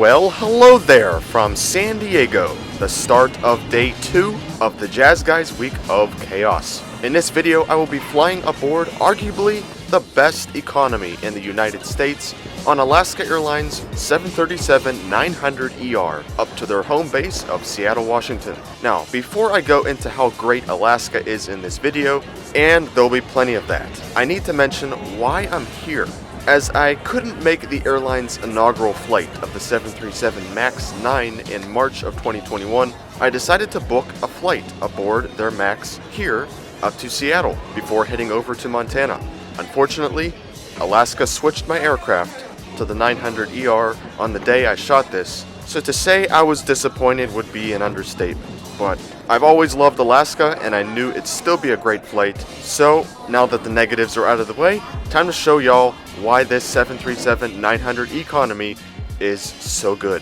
Well, hello there from San Diego, the start of day 2 of the Jazz Guy's Week of Chaos. In this video, I will be flying aboard arguably the best economy in the United States on Alaska Airlines 737-900ER up to their home base of Seattle, Washington. Now, before I go into how great Alaska is in this video, and there'll be plenty of that, I need to mention why I'm here. As I couldn't make the airline's inaugural flight of the 737 MAX 9 in March of 2021, I decided to book a flight aboard their MAX here up to Seattle before heading over to Montana. Unfortunately, Alaska switched my aircraft to the 900ER on the day I shot this, so to say I was disappointed would be an understatement. But I've always loved Alaska and I knew it'd still be a great flight, so now that the negatives are out of the way, time to show y'all why this 737-900 economy is so good.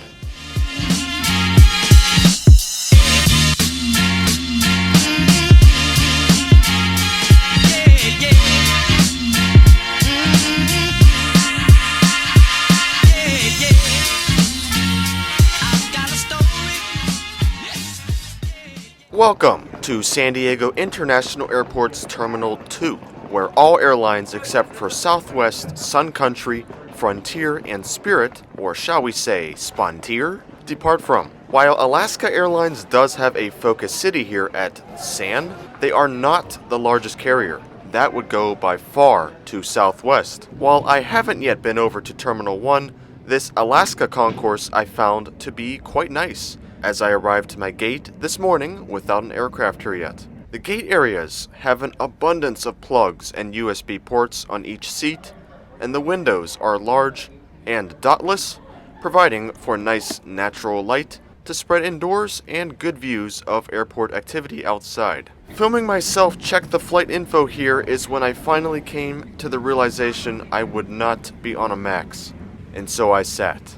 Welcome to San Diego International Airport's Terminal 2, where all airlines except for Southwest, Sun Country, Frontier, and Spirit, or shall we say Spontier, depart from. While Alaska Airlines does have a focus city here at San, they are not the largest carrier. That would go by far to Southwest. While I haven't yet been over to Terminal 1, this Alaska concourse I found to be quite nice, as I arrived to my gate this morning without an aircraft here yet. The gate areas have an abundance of plugs and USB ports on each seat, and the windows are large and dotless, providing for nice natural light to spread indoors and good views of airport activity outside. Filming myself check the flight info here is when I finally came to the realization I would not be on a MAX, and so I sat.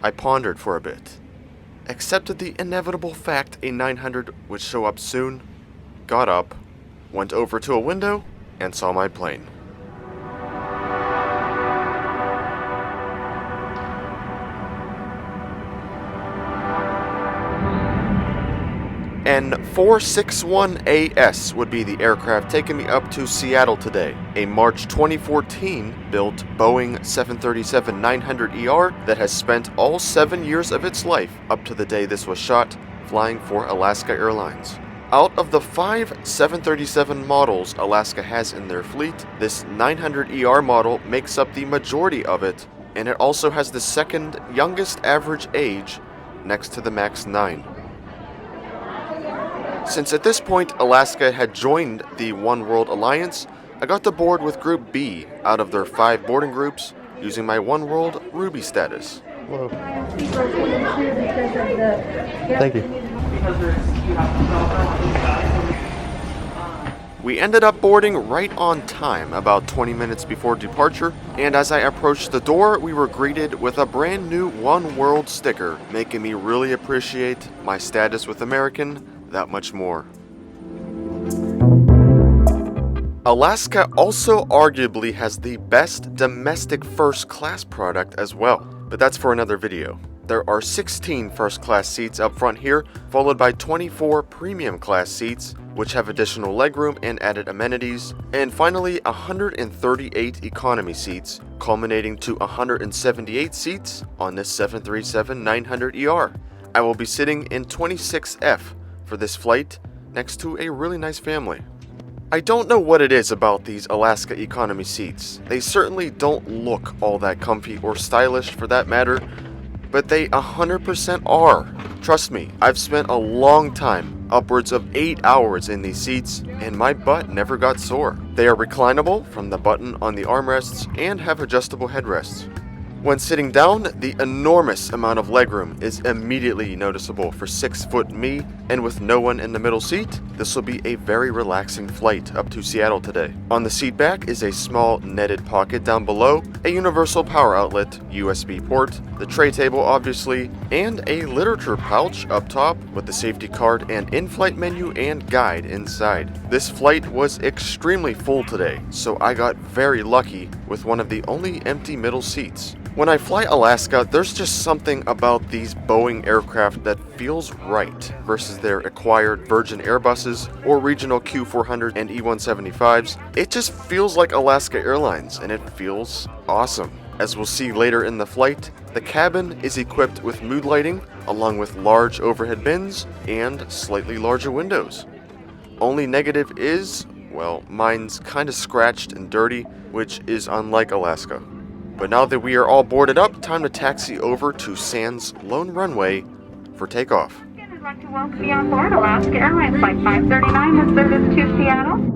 I pondered for a bit. Accepted the inevitable fact a 900 would show up soon, got up, went over to a window, and saw my plane. N461AS would be the aircraft taking me up to Seattle today, a March 2014 built Boeing 737-900ER that has spent all 7 years of its life up to the day this was shot flying for Alaska Airlines. Out of the 5 737 models Alaska has in their fleet, this 900ER model makes up the majority of it, and it also has the second youngest average age next to the MAX 9. Since at this point Alaska had joined the One World Alliance, I got to board with Group B out of their 5 boarding groups using my One World Ruby status. Hello. Thank you. We ended up boarding right on time, about 20 minutes before departure, and as I approached the door, we were greeted with a brand new One World sticker, making me really appreciate my status with American that much more. Alaska also arguably has the best domestic first class product as well, but that's for another video. There are 16 first class seats up front here, followed by 24 premium class seats, which have additional legroom and added amenities, and finally 138 economy seats, culminating to 178 seats on this 737-900ER. I will be sitting in 26F for this flight next to a really nice family. I don't know what it is about these Alaska economy seats. They certainly don't look all that comfy or stylish for that matter, but they 100% are. Trust me, I've spent a long time, upwards of 8 hours in these seats, and my butt never got sore. They are reclinable from the button on the armrests and have adjustable headrests. When sitting down, the enormous amount of legroom is immediately noticeable for 6-foot me, and with no one in the middle seat, This will be a very relaxing flight up to Seattle today. On the seat back is a small netted pocket down below, a universal power outlet, USB port, the tray table obviously, and a literature pouch up top with the safety card and in-flight menu and guide inside. This flight was extremely full today, so I got very lucky with one of the only empty middle seats. When I fly Alaska, there's just something about these Boeing aircraft that feels right versus their acquired Virgin Airbuses or regional Q400 and E175s. It just feels like Alaska Airlines, and it feels awesome. As we'll see later in the flight, the cabin is equipped with mood lighting, along with large overhead bins and slightly larger windows. Only negative is, well, mine's kinda scratched and dirty, which is unlike Alaska. But now that we are all boarded up, time to taxi over to Sands Lone Runway for takeoff. I'd like to welcome you on board Alaska Airlines Flight 539 with service to Seattle.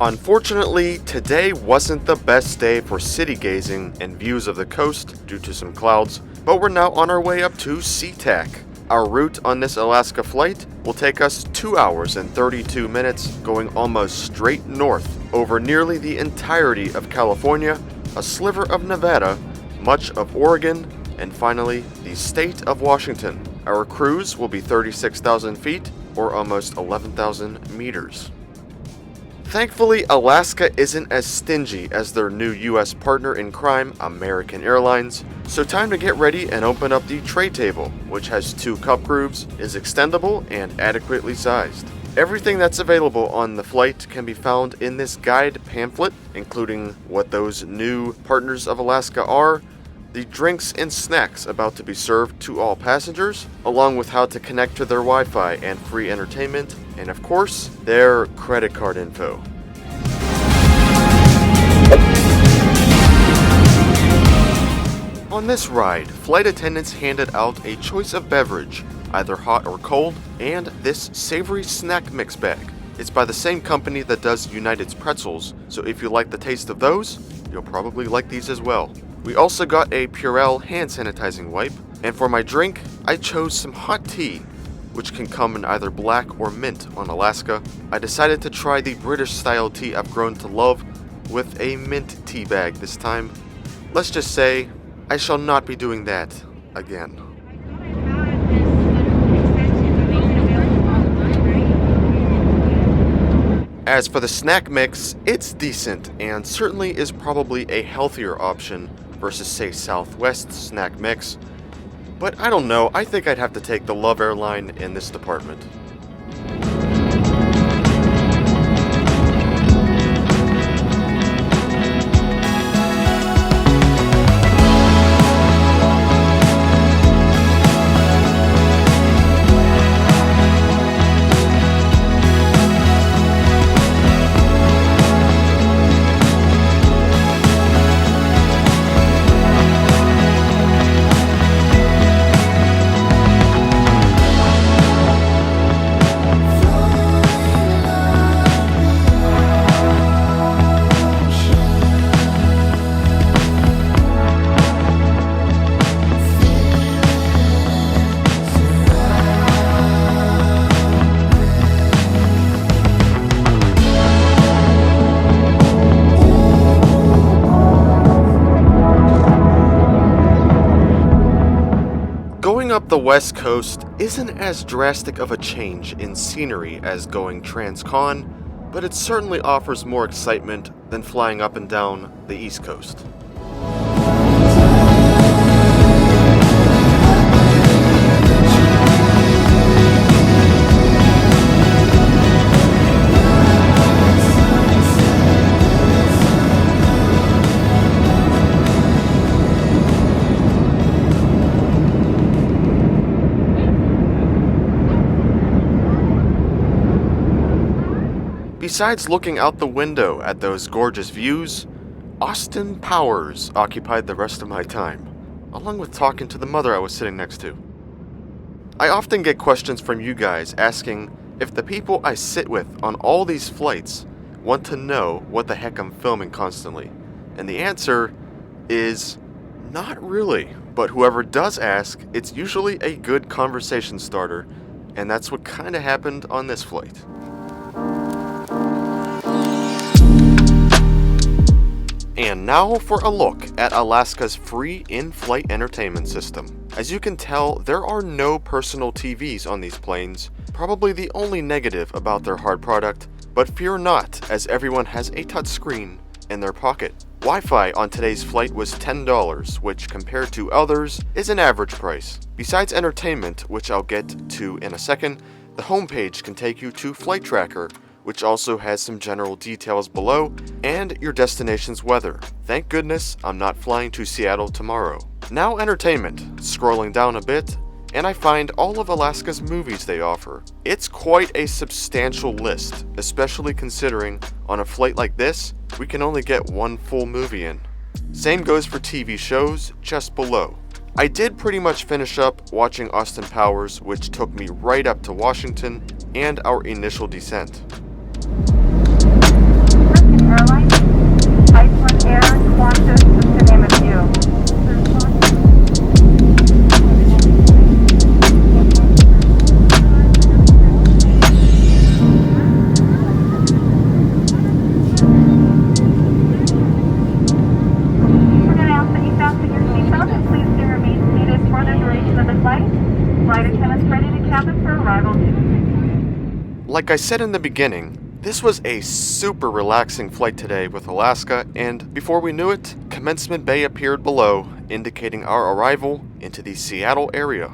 Unfortunately, today wasn't the best day for city gazing and views of the coast due to some clouds, but we're now on our way up to SeaTac. Our route on this Alaska flight will take us 2 hours and 32 minutes, going almost straight north over nearly the entirety of California, a sliver of Nevada, much of Oregon, and finally the state of Washington. Our cruise will be 36,000 feet or almost 11,000 meters. Thankfully, Alaska isn't as stingy as their new US partner in crime, American Airlines, so time to get ready and open up the tray table, which has 2 cup grooves, is extendable, and adequately sized. Everything that's available on the flight can be found in this guide pamphlet, including what those new partners of Alaska are, the drinks and snacks about to be served to all passengers, along with how to connect to their Wi-Fi and free entertainment, and of course, their credit card info. On this ride, flight attendants handed out a choice of beverage, either hot or cold, and this savory snack mix bag. It's by the same company that does United's pretzels, so if you like the taste of those, you'll probably like these as well. We also got a Purell hand sanitizing wipe, and for my drink, I chose some hot tea, which can come in either black or mint on Alaska. I decided to try the British style tea I've grown to love with a mint tea bag this time. Let's just say, I shall not be doing that again. As for the snack mix, it's decent and certainly is probably a healthier option versus say Southwest snack mix, but I don't know, I think I'd have to take the Love airline in this department. up the West Coast isn't as drastic of a change in scenery as going trans-con, but it certainly offers more excitement than flying up and down the East Coast. Besides looking out the window at those gorgeous views, Austin Powers occupied the rest of my time, along with talking to the mother I was sitting next to. I often get questions from you guys asking if the people I sit with on all these flights want to know what the heck I'm filming constantly, and the answer is not really. But whoever does ask, it's usually a good conversation starter, and that's what kinda happened on this flight. And now for a look at Alaska's free in-flight entertainment system. As you can tell, there are no personal TVs on these planes, probably the only negative about their hard product, but fear not, as everyone has a touchscreen in their pocket. Wi-Fi on today's flight was $10, which compared to others is an average price. Besides entertainment, which I'll get to in a second, the homepage can take you to Flight Tracker, which also has some general details below, and your destination's weather. Thank goodness I'm not flying to Seattle tomorrow. Now entertainment, scrolling down a bit, and I find all of Alaska's movies they offer. It's quite a substantial list, especially considering on a flight like this, we can only get one full movie in. Same goes for TV shows just below. I did pretty much finish up watching Austin Powers, which took me right up to Washington and our initial descent. Airline, Iceland Air, Qantas, just to name a few. We're going to ask that you fasten your seatbelt and please do remain seated for the duration of the flight. Flight attendants ready to cabin for arrival. Like I said in the beginning, this was a super relaxing flight today with Alaska, and before we knew it, Commencement Bay appeared below, indicating our arrival into the Seattle area.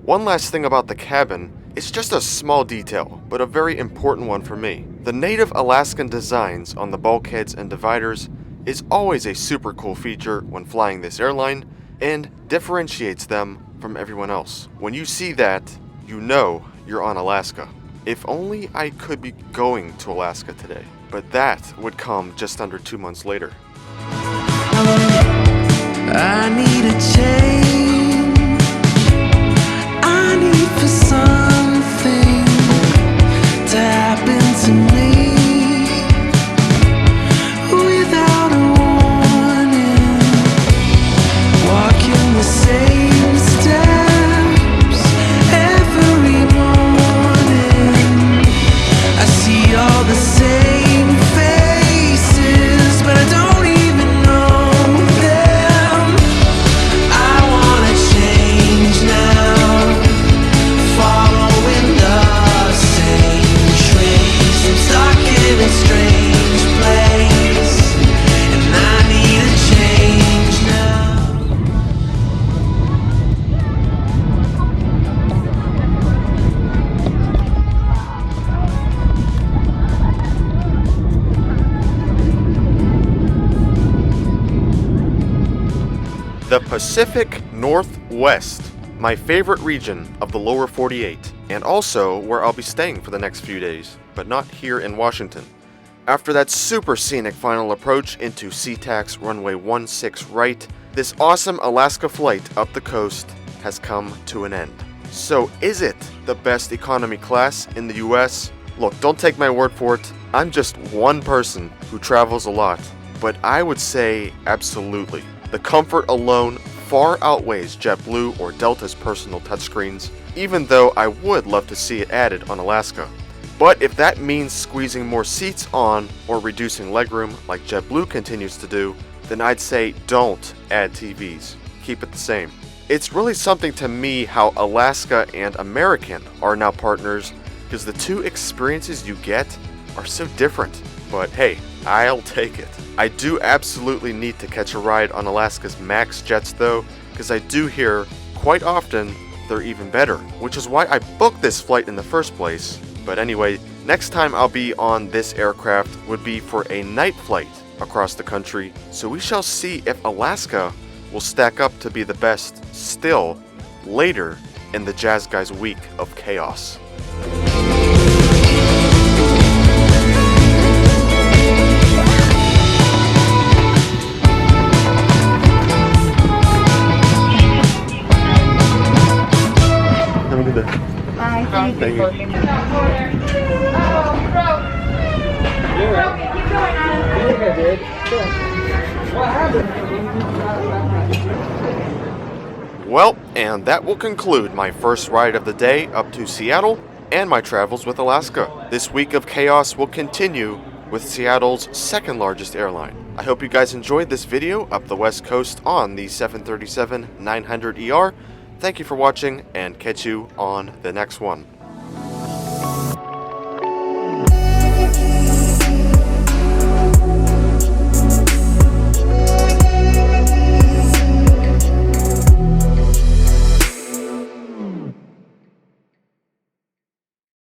One last thing about the cabin, it's just a small detail, but a very important one for me. The native Alaskan designs on the bulkheads and dividers is always a super cool feature when flying this airline, and differentiates them from everyone else. When you see that, you know you're on Alaska. If only I could be going to Alaska today, but that would come just under 2 months later. I need a change. I need for something to happen to me without a warning. Walking the same steps every morning. I see all the same faces, but I don't even know them. I wanna change now, following the same trace. I'm stuck in a strange place, and I need a change now. The Pacific Northwest, my favorite region of the lower 48, and also where I'll be staying for the next few days, but not here in Washington. After that super scenic final approach into SeaTac's runway 16 right, this awesome Alaska flight up the coast has come to an end. So is it the best economy class in the US? Look, don't take my word for it. I'm just one person who travels a lot, but I would say absolutely. The comfort alone far outweighs JetBlue or Delta's personal touchscreens, even though I would love to see it added on Alaska. But if that means squeezing more seats on or reducing legroom like JetBlue continues to do, then I'd say don't add TVs. Keep it the same. It's really something to me how Alaska and American are now partners, because the two experiences you get are so different. But hey, I'll take it. I do absolutely need to catch a ride on Alaska's MAX jets though, because I do hear quite often they're even better, which is why I booked this flight in the first place. But anyway, next time I'll be on this aircraft would be for a night flight across the country, so we shall see if Alaska will stack up to be the best still later in the Jazz Guys week of chaos. Have a good day. Bye. Thank you. Well, and that will conclude my first ride of the day up to Seattle and my travels with Alaska. This week of chaos will continue with Seattle's second largest airline. I hope you guys enjoyed this video up the West Coast on the 737-900ER. Thank you for watching, and catch you on the next one.